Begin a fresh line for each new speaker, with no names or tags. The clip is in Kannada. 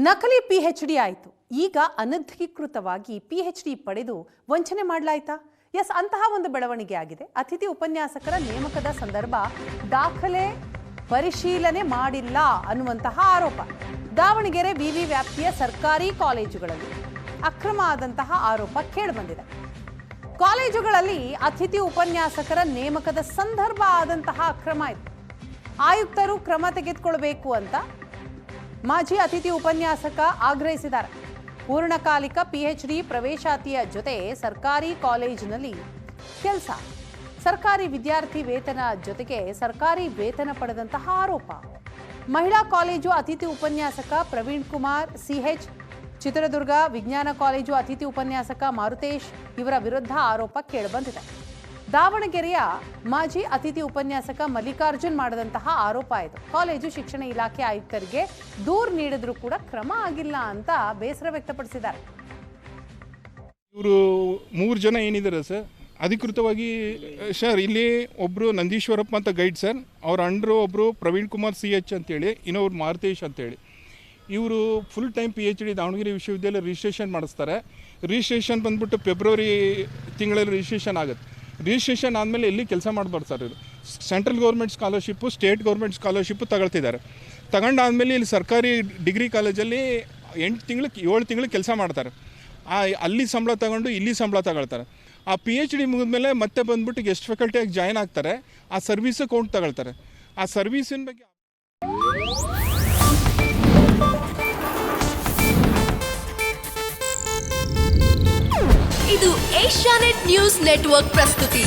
ನಕಲಿ PhD ಆಯಿತು. ಈಗ ಅನಧಿಕೃತವಾಗಿ PhD ಪಡೆದು ವಂಚನೆ ಮಾಡಲಾಯ್ತಾ? ಎಸ್, ಅಂತಹ ಒಂದು ಬೆಳವಣಿಗೆ ಆಗಿದೆ. ಅತಿಥಿ ಉಪನ್ಯಾಸಕರ ನೇಮಕದ ಸಂದರ್ಭ ದಾಖಲೆ ಪರಿಶೀಲನೆ ಮಾಡಿಲ್ಲ ಅನ್ನುವಂತಹ ಆರೋಪ. ದಾವಣಗೆರೆ ವಿವಿ ವ್ಯಾಪ್ತಿಯ ಸರ್ಕಾರಿ ಕಾಲೇಜುಗಳಲ್ಲಿ ಅಕ್ರಮ ಆದಂತಹ ಆರೋಪ ಕೇಳಿಬಂದಿದೆ. ಕಾಲೇಜುಗಳಲ್ಲಿ ಅತಿಥಿ ಉಪನ್ಯಾಸಕರ ನೇಮಕದ ಸಂದರ್ಭ ಆದಂತಹ ಅಕ್ರಮ ಇದು. ಆಯುಕ್ತರು ಕ್ರಮ ತೆಗೆದುಕೊಳ್ಳಬೇಕು ಅಂತ ಮಾಜಿ ಅತಿಥಿ ಉಪನ್ಯಾಸಕ ಆಗ್ರಹಿಸಿದ್ದಾರೆ. ಪೂರ್ಣಕಾಲಿಕ PhD ಪ್ರವೇಶಾತಿಯ ಜೊತೆ ಸರ್ಕಾರಿ ಕಾಲೇಜಿನಲ್ಲಿ ಕೆಲಸ, ಸರ್ಕಾರಿ ವಿದ್ಯಾರ್ಥಿ ವೇತನ ಜೊತೆಗೆ ಸರ್ಕಾರಿ ವೇತನ ಪಡೆದಂತಹ ಆರೋಪ. ಮಹಿಳಾ ಕಾಲೇಜು ಅತಿಥಿ ಉಪನ್ಯಾಸಕ ಪ್ರವೀಣ್ ಕುಮಾರ್ CH, ಚಿತ್ರದುರ್ಗ ವಿಜ್ಞಾನ ಕಾಲೇಜು ಅತಿಥಿ ಉಪನ್ಯಾಸಕ ಮಾರುತೇಶ್ ಇವರ ವಿರುದ್ಧ ಆರೋಪ ಕೇಳಿಬಂದಿದೆ. ದಾವಣಗೆರೆಯ ಮಾಜಿ ಅತಿಥಿ ಉಪನ್ಯಾಸಕ ಮಲ್ಲಿಕಾರ್ಜುನ್ ಮಾಡಿದಂತಹ ಆರೋಪ ಇದು. ಕಾಲೇಜು ಶಿಕ್ಷಣ ಇಲಾಖೆ ಆಯುಕ್ತರಿಗೆ ದೂರು ನೀಡಿದ್ರೂ ಕೂಡ ಕ್ರಮ ಆಗಿಲ್ಲ ಅಂತ ಬೇಸರ ವ್ಯಕ್ತಪಡಿಸಿದ್ದಾರೆ.
ಇವರು 3 ಜನ ಏನಿದ್ದಾರೆ ಸರ್, ಅಧಿಕೃತವಾಗಿ ಸರ್ ಇಲ್ಲಿ ಒಬ್ಬರು ನಂದೀಶ್ವರಪ್ಪ ಅಂತ ಗೈಡ್ ಸರ್, ಅವ್ರ ಅಂಡರು ಒಬ್ಬರು ಪ್ರವೀಣ್ ಕುಮಾರ್ CH ಅಂತೇಳಿ, ಇನ್ನೊಬ್ರು ಮಾರುತೇಶ್ ಅಂತೇಳಿ. ಇವರು ಫುಲ್ ಟೈಮ್ PhD ದಾವಣಗೆರೆ ವಿಶ್ವವಿದ್ಯಾಲಯ ರಿಜಿಸ್ಟ್ರೇಷನ್ ಮಾಡಿಸ್ತಾರೆ. ರಿಜಿಸ್ಟ್ರೇಷನ್ ಬಂದ್ಬಿಟ್ಟು ಫೆಬ್ರವರಿ ತಿಂಗಳಲ್ಲಿ ರಿಜಿಸ್ಟ್ರೇಷನ್ ಆಗುತ್ತೆ. ರಿಜಿಸ್ಟ್ರೇಷನ್ ಆದಮೇಲೆ ಎಲ್ಲಿ ಕೆಲಸ ಮಾಡಬಾರ್ದು ಸರ್. ಇದು central government scholarship, state government scholarship ತಗೊಳ್ತಿದ್ದಾರೆ. ತಗೊಂಡಾದ್ಮೇಲೆ ಇಲ್ಲಿ ಸರ್ಕಾರಿ ಡಿಗ್ರಿ ಕಾಲೇಜಲ್ಲಿ 7 ತಿಂಗಳು ಕೆಲಸ ಮಾಡ್ತಾರೆ. ಅಲ್ಲಿ ಸಂಬಳ ತಗೊಂಡು ಇಲ್ಲಿ ಸಂಬಳ ತಗೊಳ್ತಾರೆ. ಆ PhD ಮುಗಿದ್ಮೇಲೆ ಮತ್ತೆ ಬಂದ್ಬಿಟ್ಟು ಗೆಸ್ಟ್ ಫ್ಯಾಕಲ್ಟಿಯಾಗಿ ಜಾಯ್ನ್ ಆಗ್ತಾರೆ. ಆ ಸರ್ವಿಸ್ ಅಕೌಂಟ್ ತಗೊಳ್ತಾರೆ. ಆ ಸರ್ವಿಸಿನ ಬಗ್ಗೆ
ಇದು ಏಷ್ಯಾನೆಟ್ ನ್ಯೂಸ್ ನೆಟ್ವರ್ಕ್ ಪ್ರಸ್ತುತಿ.